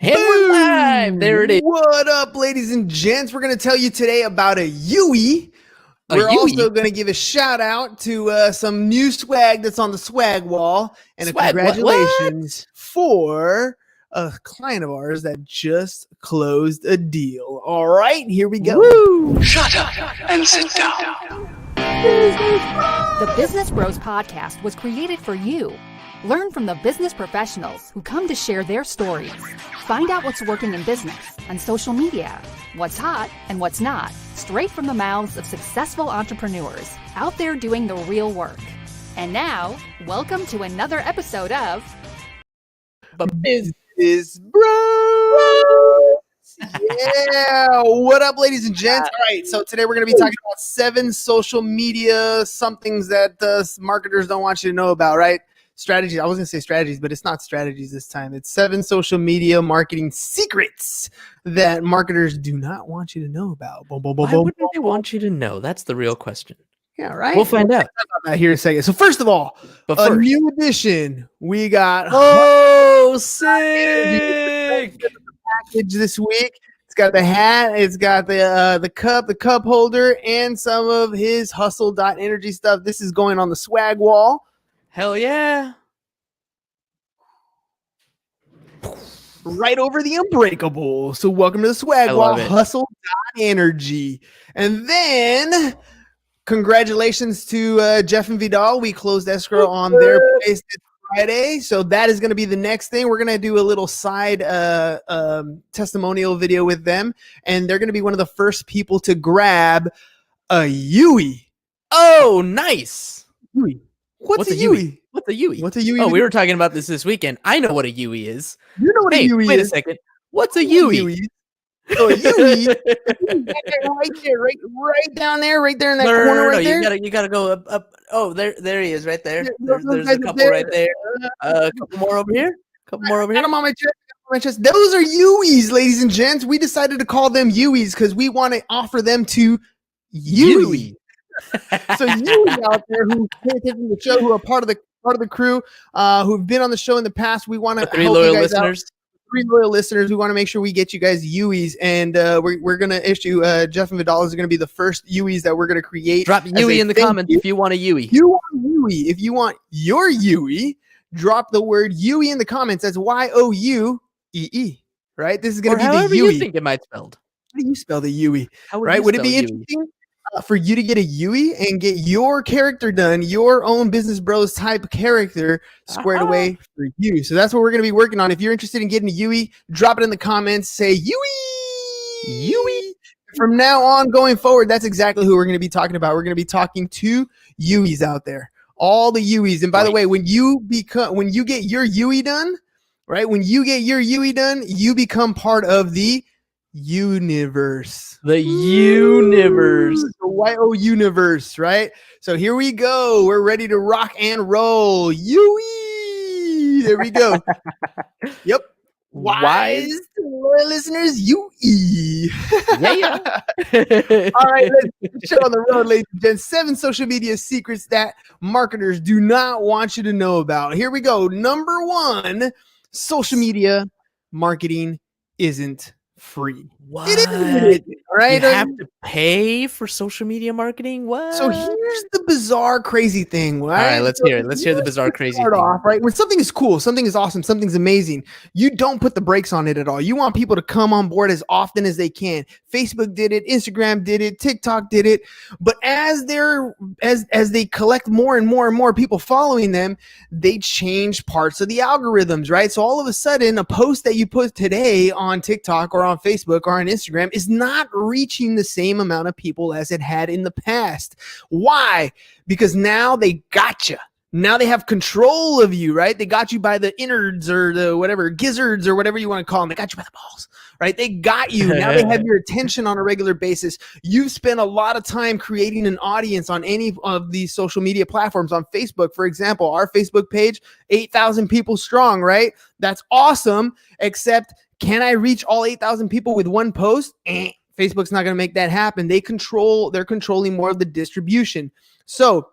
And we're live. There it is. What up, ladies and gents? We're going to tell you today about a Yui. We're also going to give a shout out to some new swag that's on the swag wall. And Swag, congratulations for a client of ours that just closed a deal. All right, here we go. Woo. Shut up and sit down. The Business Bros Podcast was created for you. Learn from the business professionals who come to share their stories. Find out what's working in business and social media, what's hot and what's not, straight from the mouths of successful entrepreneurs out there doing the real work. And now, welcome to another episode of The Business Bros. Yeah, what up, ladies and gents? All right, so today we're going to be talking about 7 social media somethings that marketers don't want you to know about, right? Strategies. I was going to say strategies, but it's not strategies this time. It's 7 social media marketing secrets that marketers do not want you to know about. Why wouldn't they want you to know? That's the real question. Yeah, right? We'll find out. Talk about that here in a second. So first of all, a new edition. We got sick package this week. It's got the hat, it's got the cup holder, and some of his hustle.energy stuff. This is going on the swag wall. Hell yeah. Right over the Unbreakable. So welcome to the swag wall, hustle.energy. And then congratulations to Jeff and Vidal. We closed escrow on their place this Friday. So that is going to be the next thing. We're going to do a little side testimonial video with them. And they're going to be one of the first people to grab a Yui. Oh, nice. Yui. What's a Yui? What's a Yui? What's a Yui? Oh, we were talking about this weekend. I know what a Yui is. You know what a Yui is? Wait a second. What's a Yui? So a Yui, right there, right down there, right there in that corner, right there. You gotta go up. Oh, there he is, right there. There's a couple right there. A couple more over here. Got them on my chest. Those are Yuis, ladies and gents. We decided to call them Yuis because we want to offer them to Yui. So you out there who pay attention to the show, who are part of the crew, who've been on the show in the past, we want to help you guys out. 3 loyal listeners. We want to make sure we get you guys Yuis, and we're gonna issue Jeff and Vidal is gonna be the first Yuis that we're gonna create. Drop Yui in the comments if you want a Yui. If you want your Yui, drop the word Yui in the comments. That's YOUEE. Right? This is gonna be the Yui. You think it might spelled? How do you spell the Yui? Right? Would it be interesting? For you to get a Yui and get your character done, your own Business Bros type character squared away for you. So that's what we're going to be working on. If you're interested in getting a Yui, drop it in the comments. Say Yui. From now on, going forward, that's exactly who we're going to be talking about. We're going to be talking to Yuis out there, all the Yuis. And by the way, when you get your Yui done, right? When you get your Yui done, you become part of the universe. The universe. The YO universe, right? So here we go. We're ready to rock and roll. Yui. There we go. Yep. Wise to loyal listeners, Yui. Yeah. All right, let's show on the road, ladies and gents. 7 social media secrets that marketers do not want you to know about. Here we go. Number 1, social media marketing isn't free. What? It is, right? You have to pay for social media marketing? What? So here's the bizarre, crazy thing, right? All right, let's hear it. Let's hear the bizarre, crazy thing. Off, right? When something is cool, something is awesome, something's amazing, you don't put the brakes on it at all. You want people to come on board as often as they can. Facebook did it, Instagram did it, TikTok did it. But as they collect more and more people following them, they change parts of the algorithms, right? So all of a sudden, a post that you put today on TikTok or on Facebook or on Instagram is not reaching the same amount of people as it had in the past. Why? Because now they got you. Now they have control of you, right? They got you by the innards or the whatever, gizzards or whatever you want to call them. They got you by the balls, right? They got you. Now they have your attention on a regular basis. You've spent a lot of time creating an audience on any of these social media platforms. On Facebook, for example, our Facebook page, 8,000 people strong, right? That's awesome, except can I reach all 8,000 people with one post? Facebook's not going to make that happen. They're controlling more of the distribution. So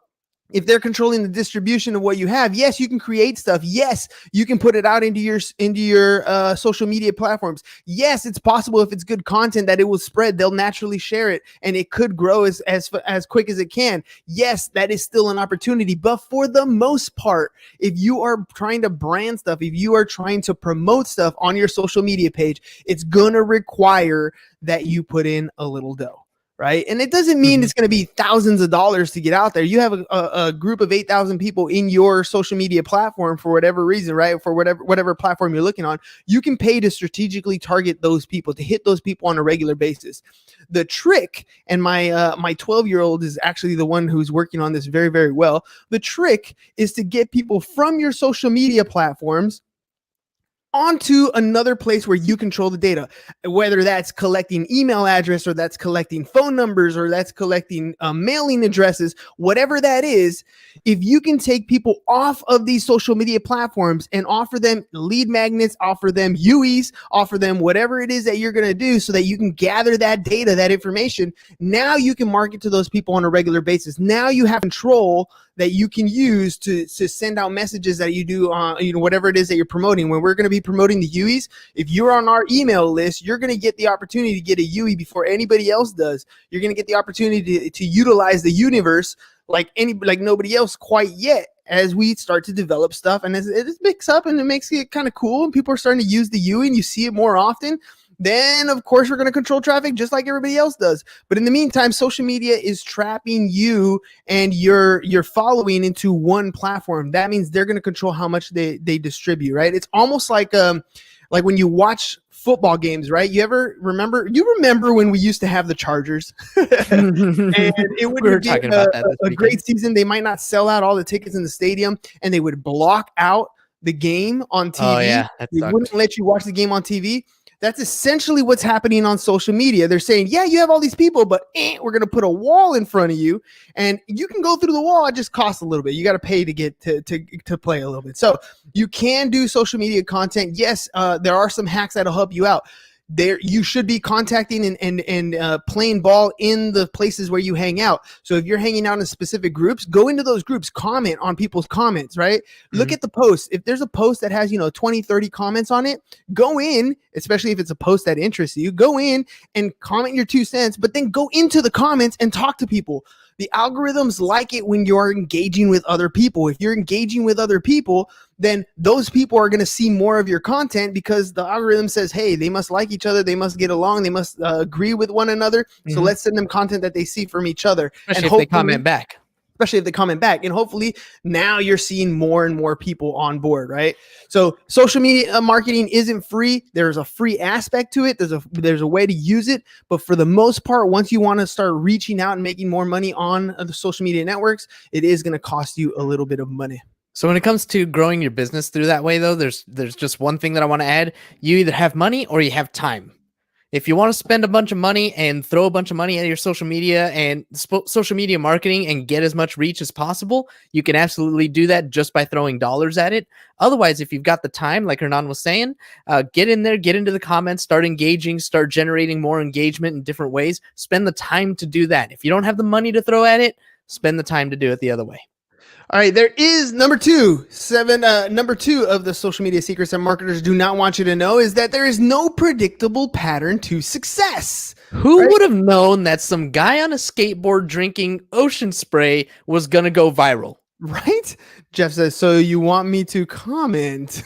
if they're controlling the distribution of what you have, yes, you can create stuff. Yes, you can put it out into your social media platforms. Yes, it's possible if it's good content that it will spread. They'll naturally share it, and it could grow as quick as it can. Yes, that is still an opportunity. But for the most part, if you are trying to brand stuff, if you are trying to promote stuff on your social media page, it's gonna require that you put in a little dough. Right. And it doesn't mean it's going to be thousands of dollars to get out there. You have a group of 8,000 people in your social media platform for whatever reason, right? For whatever platform you're looking on, you can pay to strategically target those people, to hit those people on a regular basis. The trick, and my 12-year-old is actually the one who's working on this very, very well. The trick is to get people from your social media platforms onto another place where you control the data, whether that's collecting email address or that's collecting phone numbers or that's collecting mailing addresses, whatever that is. If you can take people off of these social media platforms and offer them lead magnets, offer them UEs, offer them whatever it is that you're going to do so that you can gather that data, that information, now you can market to those people on a regular basis. Now you have control that you can use to send out messages that you do, whatever it is that you're promoting. When we're going to be promoting the UEs, if you're on our email list, you're going to get the opportunity to get a UE before anybody else does. You're going to get the opportunity to utilize the universe like nobody else quite yet, as we start to develop stuff. And as it picks up and it makes it kind of cool and people are starting to use the UE and you see it more often, then of course we're going to control traffic just like everybody else does. But in the meantime, social media is trapping you and your following into one platform. That means they're going to control how much they distribute, right? It's almost like when you watch football games, right? You remember when we used to have the Chargers and it would be a great season. They might not sell out all the tickets in the stadium and they would block out the game on TV. Oh, yeah, they wouldn't let you watch the game on TV. That's essentially what's happening on social media. They're saying, yeah, you have all these people, but we're going to put a wall in front of you and you can go through the wall. It just costs a little bit. You got to pay to get to play a little bit. So you can do social media content. Yes, there are some hacks that'll help you out. There, you should be contacting and playing ball in the places where you hang out. So if you're hanging out in specific groups, go into those groups, comment on people's comments, right? Look at the post. If there's a post that has, 20, 30 comments on it, go in, especially if it's a post that interests you, go in and comment your 2 cents, but then go into the comments and talk to people. The algorithms like it when you're engaging with other people. If you're engaging with other people, then those people are going to see more of your content because the algorithm says, hey, they must like each other. They must get along. They must agree with one another. So let's send them content that they see from each other. Especially if they comment back. And hopefully now you're seeing more and more people on board, right? So social media marketing isn't free. There's a free aspect to it. There's a way to use it. But for the most part, once you want to start reaching out and making more money on the social media networks, it is going to cost you a little bit of money. So when it comes to growing your business through that way, though, there's just one thing that I want to add. You either have money or you have time. If you want to spend a bunch of money and throw a bunch of money at your social media and social media marketing and get as much reach as possible, you can absolutely do that just by throwing dollars at it. Otherwise, if you've got the time, like Hernan was saying, get in there, get into the comments, start engaging, start generating more engagement in different ways. Spend the time to do that. If you don't have the money to throw at it, spend the time to do it the other way. All right, there is number two of the social media secrets that marketers do not want you to know is that there is no predictable pattern to success. Who would have known that some guy on a skateboard drinking ocean spray was going to go viral? Right? Jeff says, so you want me to comment?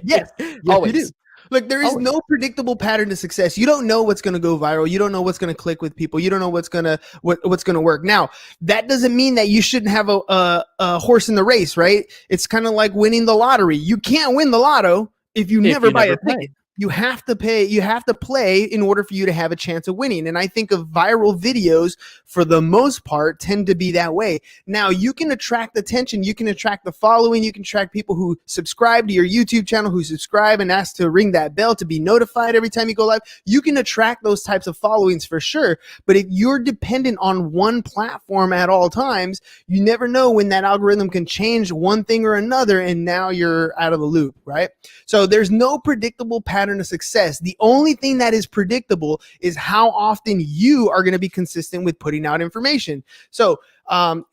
Yes, always. You do. Look, there is no predictable pattern to success. You don't know what's going to go viral. You don't know what's going to click with people. You don't know what's going to work. Now, that doesn't mean that you shouldn't have a horse in the race, right? It's kind of like winning the lottery. You can't win the lotto if you never buy a ticket. You have to pay, you have to play in order for you to have a chance of winning. And I think of viral videos for the most part tend to be that way. Now you can attract attention, you can attract the following, you can attract people who subscribe to your YouTube channel, who subscribe and ask to ring that bell to be notified every time you go live. You can attract those types of followings for sure. But if you're dependent on one platform at all times, you never know when that algorithm can change one thing or another and now you're out of the loop, right? So there's no predictable pattern of success. The only thing that is predictable is how often you are going to be consistent with putting out information. So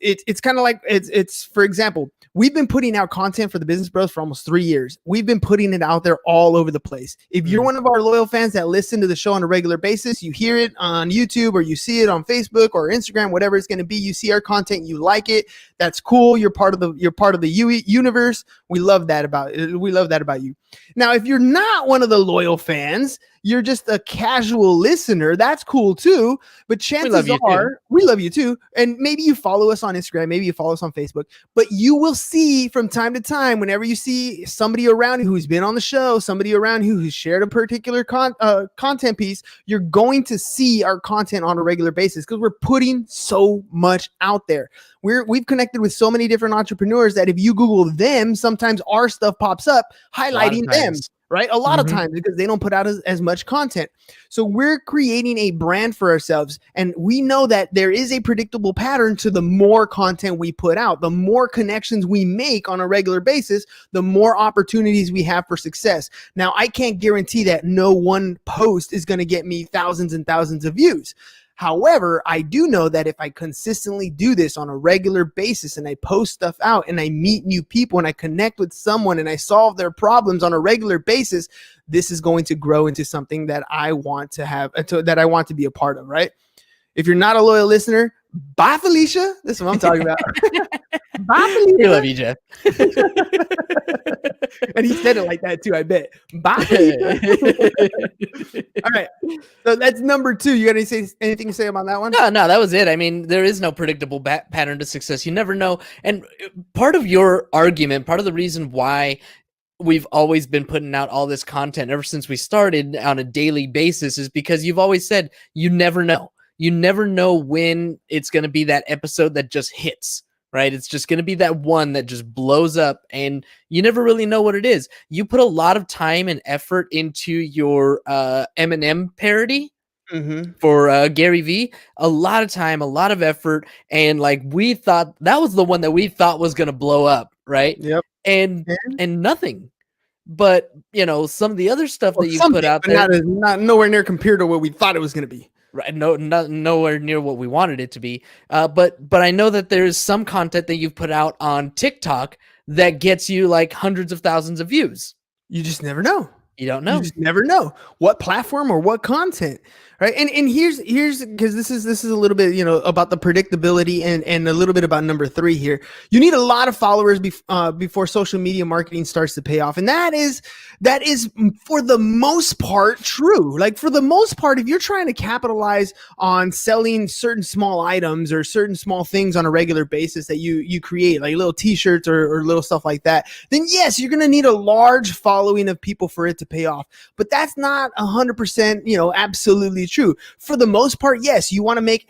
It's kind of like it's for example, we've been putting out content for the Business Bros for almost 3 years. We've been putting it out there all over the place. If you're one of our loyal fans that listen to the show on a regular basis, you hear it on YouTube or you see it on Facebook or Instagram, whatever it's going to be, you see our content, you like it. That's cool. You're part of the universe. We love that about it. We love that about you. Now, if you're not one of the loyal fans, you're just a casual listener, that's cool too. But chances are we love you too. And maybe you follow us on Instagram, maybe you follow us on Facebook, but you will see from time to time, whenever you see somebody around you who's been on the show, somebody around you who's shared a particular content piece, you're going to see our content on a regular basis because we're putting so much out there. We've connected with so many different entrepreneurs that if you Google them, sometimes our stuff pops up highlighting them. Right? A lot of times because they don't put out as much content. So we're creating a brand for ourselves. And we know that there is a predictable pattern to the more content we put out, the more connections we make on a regular basis, the more opportunities we have for success. Now, I can't guarantee that no one post is going to get me thousands and thousands of views. However, I do know that if I consistently do this on a regular basis and I post stuff out and I meet new people and I connect with someone and I solve their problems on a regular basis, this is going to grow into something that I want to have, that I want to be a part of, right? If you're not a loyal listener, bye, Felicia. This is what I'm talking about. Bye, Felicia. We love you, Jeff. And he said it like that too, I bet. Bye, Felicia. All right. So that's number 2. You got anything to say about that one? No, that was it. I mean, there is no predictable pattern to success. You never know. And part of your argument, part of the reason why we've always been putting out all this content ever since we started on a daily basis is because you've always said you never know. You never know when it's going to be that episode that just hits, right? It's just going to be that one that just blows up and you never really know what it is. You put a lot of time and effort into your Eminem parody for Gary V. A lot of time, a lot of effort. And like we thought that was the one that we thought was going to blow up, right? Yep. And nothing. But, you know, some of the other stuff that you put out there. Not nowhere near compared to what we thought it was going to be. Right, nowhere near what we wanted it to be. But I know that there's some content that you've put out on TikTok that gets you like hundreds of thousands of views. You just never know. You don't know. You just never know what platform or what content, right? And here's because this is a little bit, you know, about the predictability and a little bit about number 3 here. You need a lot of followers before social media marketing starts to pay off, and that is for the most part true. Like for the most part, if you're trying to capitalize on selling certain small items or certain small things on a regular basis that you create, like little T-shirts or little stuff like that, then yes, you're going to need a large following of people for it to pay off. But that's not 100%, you know, absolutely true. For the most part, yes, you want to make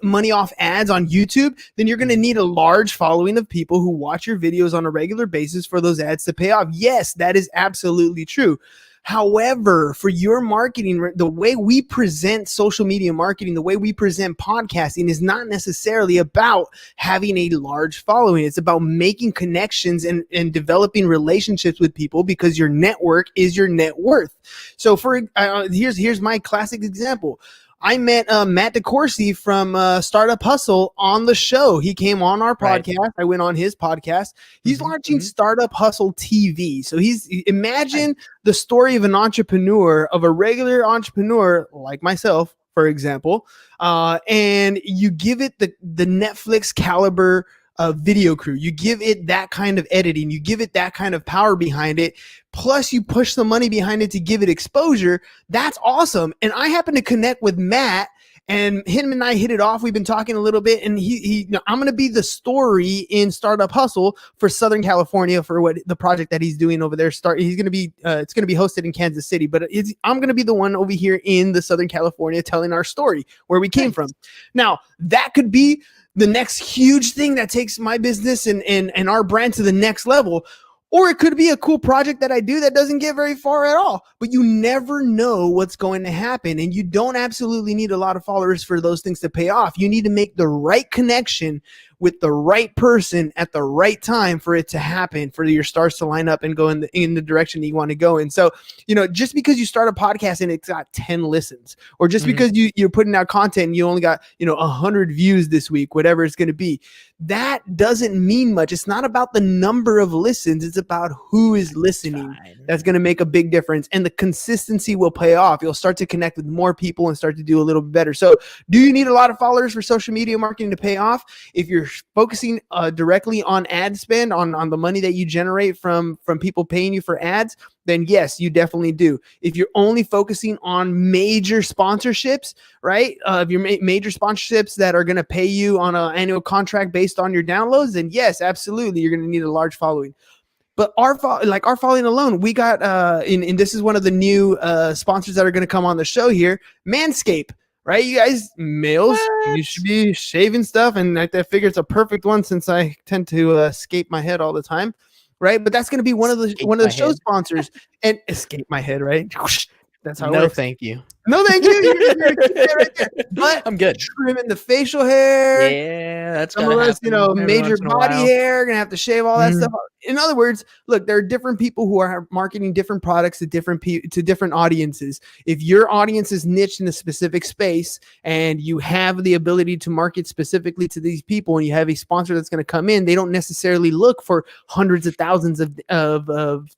money off ads on YouTube, then you're going to need a large following of people who watch your videos on a regular basis for those ads to pay off. Yes, that is absolutely true. However, for your marketing, the way we present social media marketing, the way we present podcasting is not necessarily about having a large following. It's about making connections and developing relationships with people because your network is your net worth. So here's my classic example. I met Matt DeCourcy from Startup Hustle on the show. He came on our podcast. Right. I went on his podcast. He's launching Startup Hustle TV. So imagine the story of an entrepreneur, of a regular entrepreneur like myself, for example, and you give it the Netflix caliber video crew. You give it that kind of editing. You give it that kind of power behind it. Plus you push the money behind it to give it exposure. That's awesome. And I happen to connect with Matt, and him and I hit it off. We've been talking a little bit, and I'm going to be the story in Startup Hustle for Southern California for what the project that he's doing over there. He's going to be, it's going to be hosted in Kansas City, but I'm going to be the one over here in the Southern California telling our story, where we came from. Now that could be the next huge thing that takes my business and our brand to the next level. Or it could be a cool project that I do that doesn't get very far at all. But you never know what's going to happen. And you don't absolutely need a lot of followers for those things to pay off. You need to make the right connection with the right person at the right time for it to happen, for your stars to line up and go in the direction that you want to go in. So, just because you start a podcast and it's got 10 listens, or just because you're putting out content and you only got, 100 views this week, whatever it's going to be, that doesn't mean much. It's not about the number of listens. It's about who is listening. That's going to make a big difference. And the consistency will pay off. You'll start to connect with more people and start to do a little bit better. So do you need a lot of followers for social media marketing to pay off? If you're focusing directly on ad spend, on the money that you generate from people paying you for ads, then yes, you definitely do. If you're only focusing on major sponsorships, right? If you're major sponsorships that are going to pay you on an annual contract based on your downloads, then yes, absolutely, you're going to need a large following. But our following alone, we got, and this is one of the new sponsors that are going to come on the show here, Manscaped. Right, you guys, males, you should be shaving stuff, and I figure it's a perfect one since I tend to escape my head all the time, right? But that's going to be one of the show sponsors, and escape my head, right? That's how it works. Thank you. No, thank you. You're gonna keep that right there. But I'm good. Trimming the facial hair. Yeah, that's some of us, major body hair, gonna have to shave all that stuff. In other words, look, there are different people who are marketing different products to different audiences. If your audience is niched in a specific space and you have the ability to market specifically to these people, and you have a sponsor that's going to come in, they don't necessarily look for hundreds of thousands of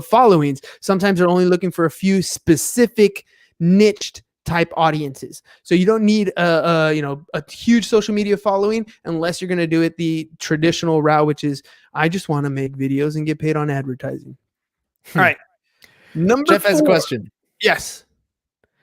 followings. Sometimes they're only looking for a few specific niched type audiences. So you don't need a huge social media following unless you're going to do it the traditional route, which is I just want to make videos and get paid on advertising. All right. Jeff has a question. Yes.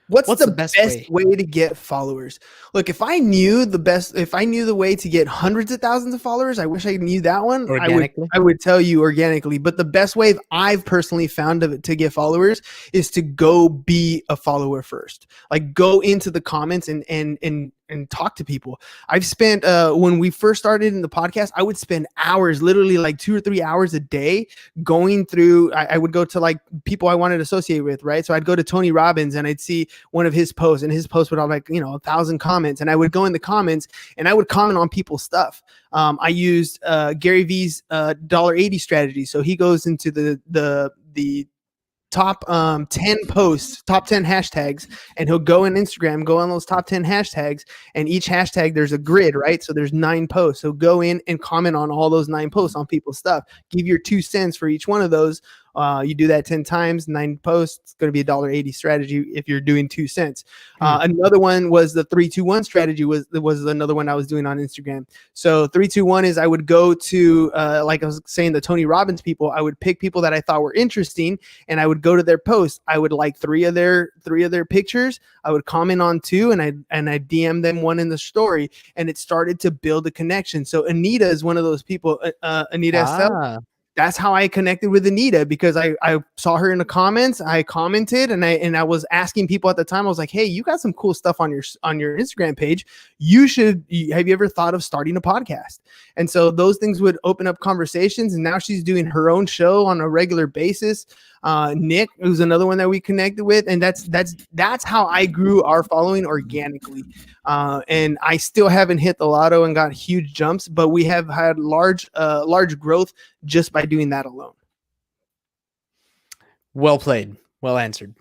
What's the best way to get followers? Look, if I knew the way to get hundreds of thousands of followers, I wish I knew that one. I would tell you organically. But the best way I've personally found to get followers is to go be a follower first. Like go into the comments and talk to people. I've spent when we first started in the podcast, I would spend hours, literally like 2 or 3 hours a day going through. I would go to like people I wanted to associate with, right? So I'd go to Tony Robbins and I'd see one of his posts, and his post would have like 1,000 comments, and I would go in the comments and I would comment on people's stuff. I used Gary V's $1.80 strategy. So he goes into the top 10 posts, top 10 hashtags, and he'll go in Instagram, go on those top 10 hashtags, and each hashtag there's a grid, right? So there's 9 posts. So go in and comment on all those 9 posts on people's stuff. Give your 2 cents for each one of those. You do that 10 times, 9 posts, it's going to be a $1.80 strategy if you're doing 2 cents. Another one was the 3-2-1 strategy was another one I was doing on Instagram. So 3-2-1 is I would go to, like I was saying, the Tony Robbins people. I would pick people that I thought were interesting, and I would go to their posts. I would like 3 of their pictures. I would comment on 2, and I DM them 1 in the story, and it started to build a connection. So Anita is one of those people. Anita Estelle. That's how I connected with Anita, because I saw her in the comments. I commented and I was asking people at the time. I was like, "Hey, you got some cool stuff on your Instagram page. Have you ever thought of starting a podcast?" And so those things would open up conversations. And now she's doing her own show on a regular basis. Nick, who's another one that we connected with, and that's how I grew our following organically. And I still haven't hit the lotto and got huge jumps, but we have had large growth just by doing that alone. Well played. Well answered.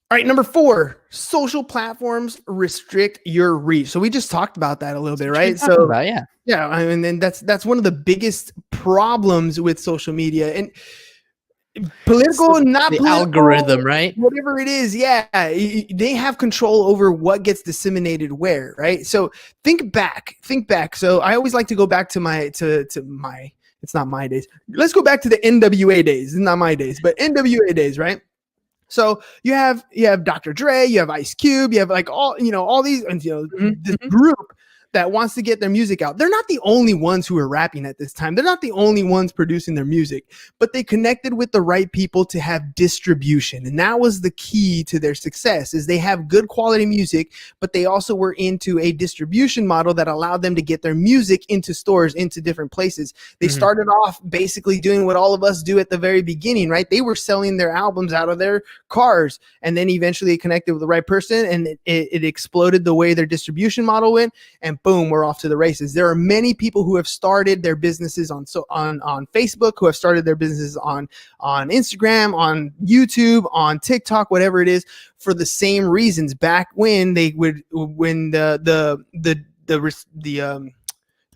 All right, number 4, social platforms restrict your reach. So we just talked about that a little bit, right? So yeah, I mean, and that's one of the biggest problems with social media. And political, not the political, algorithm, right? Whatever it is, yeah, they have control over what gets disseminated where, right? So think back. So I always like to go back to my it's not my days. Let's go back to the NWA days. It's not my days, but NWA days, right? So you have Dr. Dre, you have Ice Cube, you have like all these, and this group that wants to get their music out. They're not the only ones who are rapping at this time. They're not the only ones producing their music, but they connected with the right people to have distribution. And that was the key to their success, is they have good quality music, but they also were into a distribution model that allowed them to get their music into stores, into different places. They started off basically doing what all of us do at the very beginning, right? They were selling their albums out of their cars, and then eventually connected with the right person, and it exploded the way their distribution model went. And boom, we're off to the races. There are many people who have started their businesses on Facebook, who have started their businesses on Instagram, on YouTube, on TikTok, whatever it is, for the same reasons. Back when the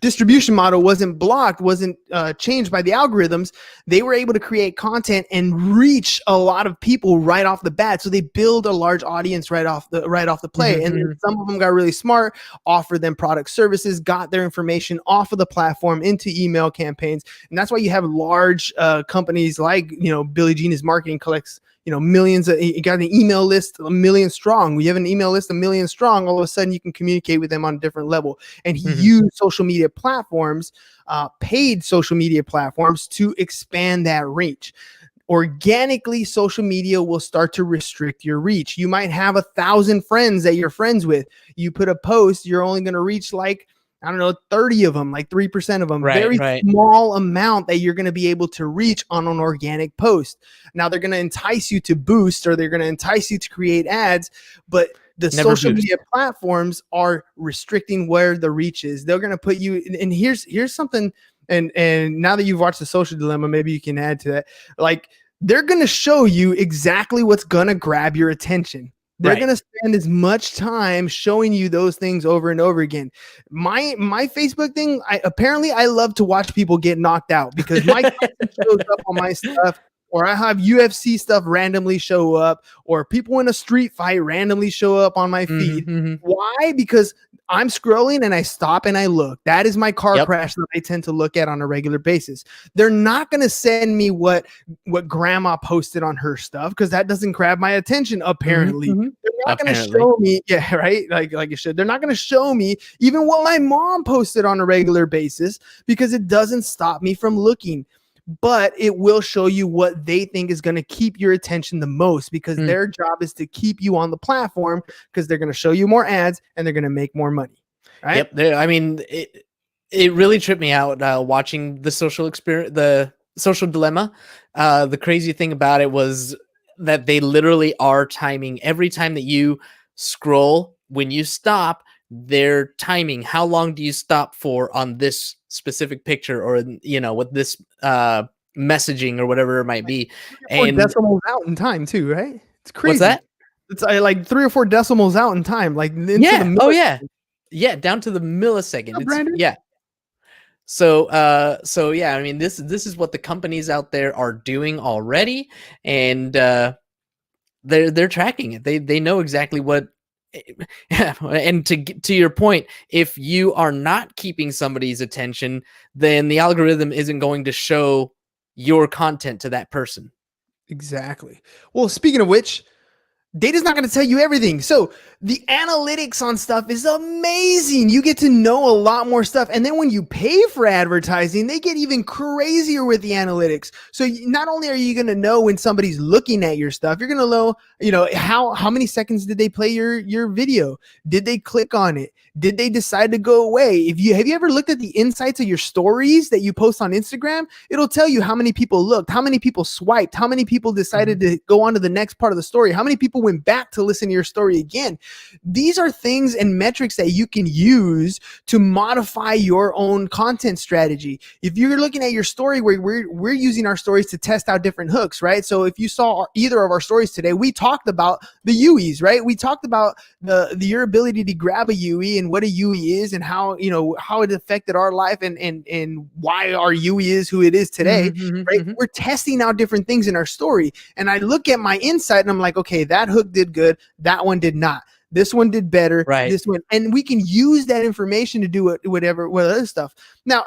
distribution model wasn't blocked, wasn't changed by the algorithms, they were able to create content and reach a lot of people right off the bat. So they build a large audience right off the play. Mm-hmm. And then some of them got really smart, offered them product services, got their information off of the platform into email campaigns. And that's why you have large companies like, Billie Jean is Marketing collects millions you got an email list 1 million strong. We have an email list 1 million strong. All of a sudden you can communicate with them on a different level. And he used social media platforms, paid social media platforms, to expand that reach. Organically, social media will start to restrict your reach. You might have 1,000 friends that you're friends with. You put a post, you're only going to reach 30 of them, 3% of them, very small amount that you're going to be able to reach on an organic post. Now they're going to entice you to boost, or they're going to entice you to create ads, but the social media platforms are restricting where the reach is. They're going to put you, and here's something, and now that you've watched The Social Dilemma, maybe you can add to that. They're going to show you exactly what's going to grab your attention. They're going to spend as much time showing you those things over and over again. My Facebook thing, I love to watch people get knocked out, because my content shows up on my stuff, or I have UFC stuff randomly show up, or people in a street fight randomly show up on my feed. Why? Because I'm scrolling and I stop and I look. That is my car crash that I tend to look at on a regular basis. They're not going to send me what grandma posted on her stuff, because that doesn't grab my attention, apparently. They're not going to show me, like it should. They're not going to show me even what my mom posted on a regular basis, because it doesn't stop me from looking. But it will show you what they think is going to keep your attention the most, because their job is to keep you on the platform, because they're going to show you more ads and they're going to make more money. Right? Yep. I mean, it really tripped me out watching the Social Dilemma. The crazy thing about it was that they literally are timing every time that you scroll. When you stop, they're timing how long do you stop for on this specific picture, or with this messaging or whatever it might be. And decimals out in time too, right? It's crazy. What's that? It's like 3 or 4 decimals out in time, yeah, down to the millisecond. Yeah. So yeah, I mean, this is what the companies out there are doing already, and they're tracking it. They know exactly what. And to your point, if you are not keeping somebody's attention, then the algorithm isn't going to show your content to that person. Exactly. Well, speaking of which, data's not going to tell you everything. So the analytics on stuff is amazing. You get to know a lot more stuff. And then when you pay for advertising, they get even crazier with the analytics. So not only are you going to know when somebody's looking at your stuff, you're going to know, how many seconds did they play your video? Did they click on it? Did they decide to go away? Have you ever looked at the insights of your stories that you post on Instagram? It'll tell you how many people looked, how many people swiped, how many people decided to go on to the next part of the story, how many people went back to listen to your story again. These are things and metrics that you can use to modify your own content strategy. If you're looking at your story, where we're using our stories to test out different hooks, right? So if you saw either of our stories today, we talked about the UEs, right? We talked about your ability to grab a UE and what a UE is, and how it affected our life, and why our UE is who it is today, right? We're testing out different things in our story. And I look at my insight and I'm like, okay, that hook did good. That one did not. This one did better. Right. This one, and we can use that information to do whatever other stuff. Now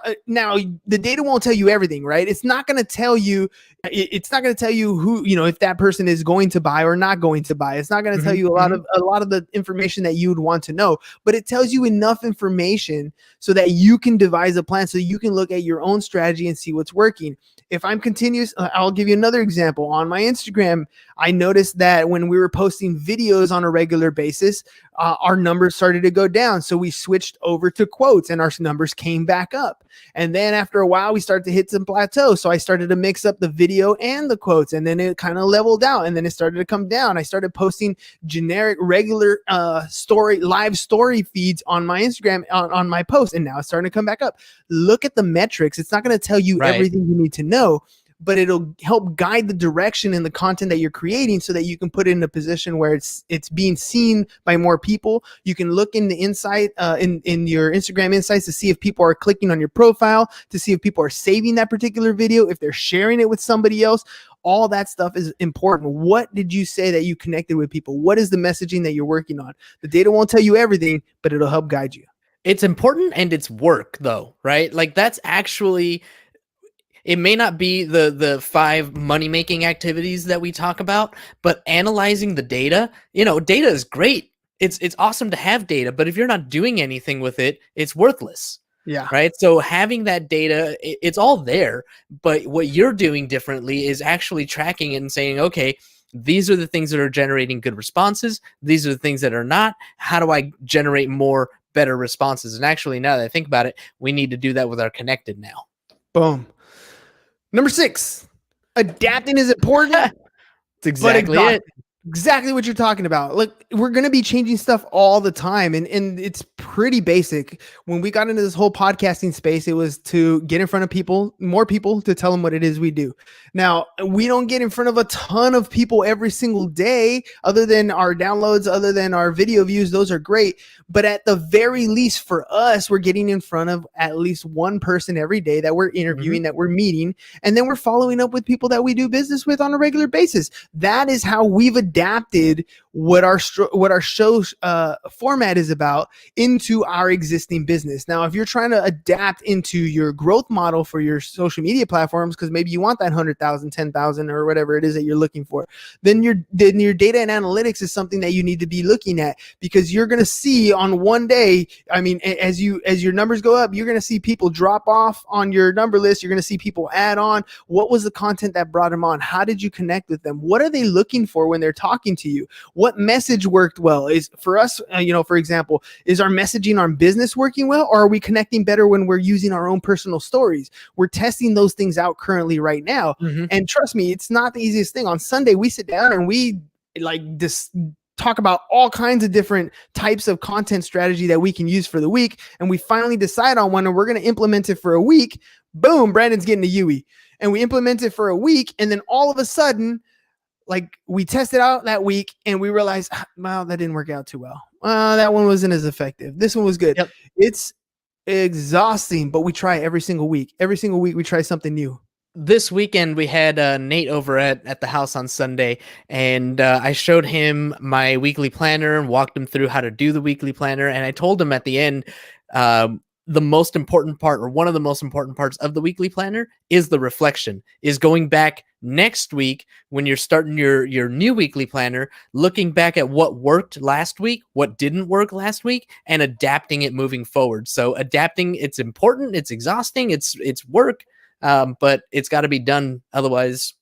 the data won't tell you everything, right? It's not going to tell you. It's not going to tell you who, if that person is going to buy or not going to buy. It's not going to tell you a lot of the information that you would want to know. But it tells you enough information so that you can devise a plan, so you can look at your own strategy and see what's working. If I'm continuous, I'll give you another example. On my Instagram, I noticed that when we were posting videos on a regular basis, our numbers started to go down. So we switched over to quotes and our numbers came back up. And then after a while, we started to hit some plateau. So I started to mix up the video and the quotes, and then it kind of leveled out, and then it started to come down. I started posting generic, regular live story feeds on my Instagram on my post, and now it's starting to come back up. Look at the metrics. It's not going to tell you everything you need to know, but it'll help guide the direction in the content that you're creating so that you can put it in a position where it's being seen by more people. You can look in the insight in your Instagram insights to see if people are clicking on your profile, to see if people are saving that particular video, if they're sharing it with somebody else. All that stuff is important. What did you say that you connected with people? What is the messaging that you're working on? The data won't tell you everything, but it'll help guide you. It's important and it's work though, right? Like that's actually, it may not be the 5 money-making activities that we talk about, but analyzing the data, data is great. It's awesome to have data, but if you're not doing anything with it, it's worthless. Yeah. Right. So having that data, it's all there, but what you're doing differently is actually tracking it and saying, okay, these are the things that are generating good responses. These are the things that are not. How do I generate more better responses? And actually, now that I think about it, we need to do that with our connected now. Boom. Number 6, adapting is important. It's exactly it. Exactly what you're talking about. Look, we're going to be changing stuff all the time. And it's pretty basic. When we got into this whole podcasting space, it was to get in front of people, more people, to tell them what it is we do. Now, we don't get in front of a ton of people every single day, other than our downloads, other than our video views. Those are great. But at the very least for us, we're getting in front of at least one person every day that we're interviewing, that we're meeting. And then we're following up with people that we do business with on a regular basis. That is how we've adapted what our show format is about into our existing business. Now, if you're trying to adapt into your growth model for your social media platforms, because maybe you want that 100,000, 10,000, or whatever it is that you're looking for, then your data and analytics is something that you need to be looking at, because you're going to see on one day, I mean, as your numbers go up, you're going to see people drop off on your number list. You're going to see people add on. What was the content that brought them on? How did you connect with them? What are they looking for when they're talking to you? What message worked well? Is for us, for example, is our messaging on business working well, or are we connecting better when we're using our own personal stories? We're testing those things out currently right now. And trust me, it's not the easiest thing. On Sunday, we sit down and we talk about all kinds of different types of content strategy that we can use for the week. And we finally decide on one, and we're going to implement it for a week. Boom, Brandon's getting a Yui. And we implement it for a week. And then all of a sudden, we tested out that week and we realized, wow, that didn't work out too well. That one wasn't as effective. This one was good. Yep. It's exhausting, but we try every single week. Every single week we try something new. This weekend we had Nate over at the house on Sunday, and I showed him my weekly planner and walked him through how to do the weekly planner. And I told him at the end, the most important part, or one of the most important parts of the weekly planner, is the reflection, is going back next week when you're starting your new weekly planner, looking back at what worked last week, what didn't work last week, and adapting it moving forward. So adapting, it's important, it's exhausting, it's work, but it's got to be done. Otherwise,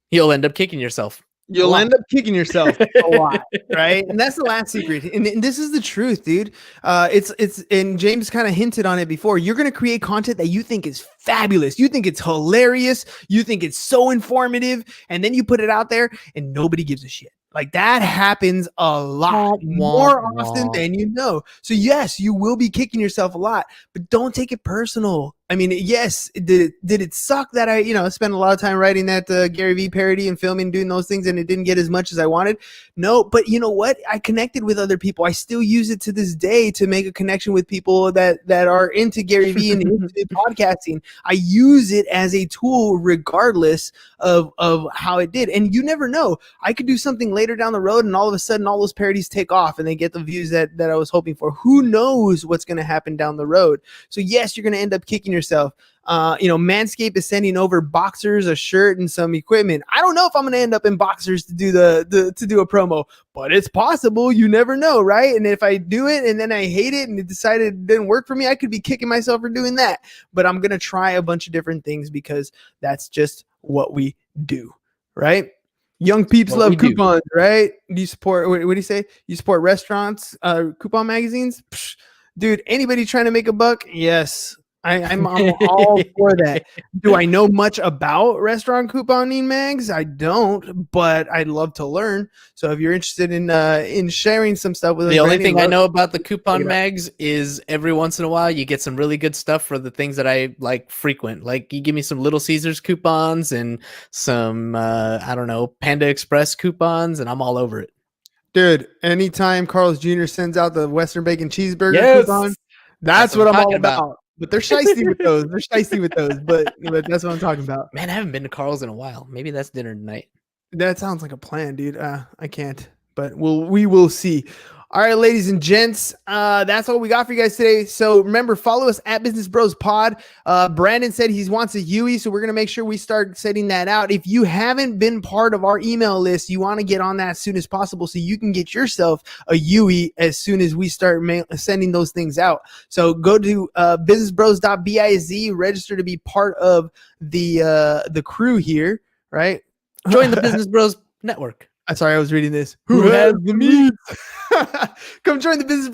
you'll end up kicking yourself. You'll end up kicking yourself a lot, right? And that's the last secret. And this is the truth, dude. And James kind of hinted on it before. You're going to create content that you think is fabulous. You think it's hilarious. You think it's so informative. And then you put it out there and nobody gives a shit. Like, that happens a lot more often than you know. So yes, you will be kicking yourself a lot, but don't take it personal. I mean, yes, did it suck that I spent a lot of time writing that Gary Vee parody and filming, doing those things, and it didn't get as much as I wanted? No, but you know what? I connected with other people. I still use it to this day to make a connection with people that are into Gary Vee and into podcasting. I use it as a tool regardless of how it did. And you never know. I could do something later down the road and all of a sudden all those parodies take off and they get the views that I was hoping for. Who knows what's going to happen down the road? So yes, you're going to end up kicking yourself. Manscaped is sending over boxers, a shirt, and some equipment. I don't know if I'm going to end up in boxers to do to do a promo, but it's possible. You never know, right? And if I do it and then I hate it and it decided it didn't work for me, I could be kicking myself for doing that. But I'm going to try a bunch of different things because that's just what we do, right? Young peeps love coupons, right? Do you support, what do you say? You support restaurants, coupon magazines? Psh, dude, anybody trying to make a buck? Yes. I'm all for that. Do I know much about restaurant couponing mags? I don't, but I'd love to learn. So if you're interested in sharing some stuff with us, the only thing I know about the coupon mags is every once in a while you get some really good stuff for the things that I like frequent. Like you give me some Little Caesars coupons and some Panda Express coupons, and I'm all over it. Dude, anytime Carl's Jr. sends out the Western Bacon Cheeseburger coupon, that's what I'm all about. But they're shicey with those. But that's what I'm talking about. Man, I haven't been to Carl's in a while. Maybe that's dinner tonight. That sounds like a plan, dude. I can't, but we will see. All right, ladies and gents, that's all we got for you guys today. So remember, follow us at Business Bros Pod. Brandon said he wants a UE, so we're going to make sure we start setting that out. If you haven't been part of our email list, you want to get on that as soon as possible so you can get yourself a UE as soon as we start sending those things out. So go to businessbros.biz, register to be part of the crew here, right? Join the Business Bros Network. Sorry, I was reading this. Who has the means? Come join the Business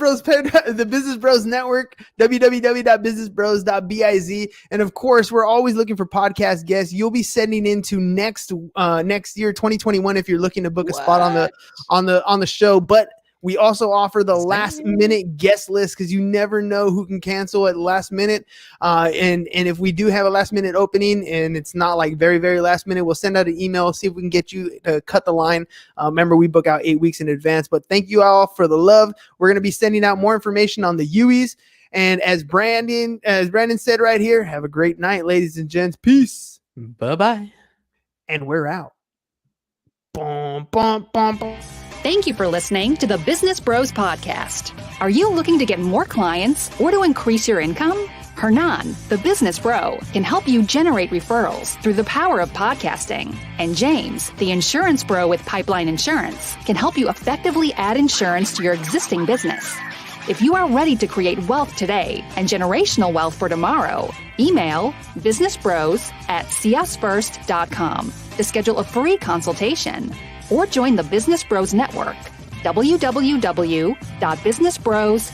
Bros Network, www.businessbros.biz. And of course, we're always looking for podcast guests. You'll be sending into next year, 2021, if you're looking to book a spot on the show. But we also offer the last minute guest list because you never know who can cancel at the last minute. And if we do have a last minute opening and it's not like very, very last minute, we'll send out an email, see if we can get you to cut the line. Remember, we book out 8 weeks in advance. But thank you all for the love. We're going to be sending out more information on the UEs. And as Brandon said right here, have a great night, ladies and gents. Peace. Bye-bye. And we're out. Bum, bum, bum, bum. Thank you for listening to the Business Bros Podcast. Are you looking to get more clients or to increase your income? Hernan, the business bro, can help you generate referrals through the power of podcasting. And James, the insurance bro with Pipeline Insurance, can help you effectively add insurance to your existing business. If you are ready to create wealth today and generational wealth for tomorrow, email businessbros@csfirst.com to schedule a free consultation. Or join the Business Bros Network, www.businessbros.biz.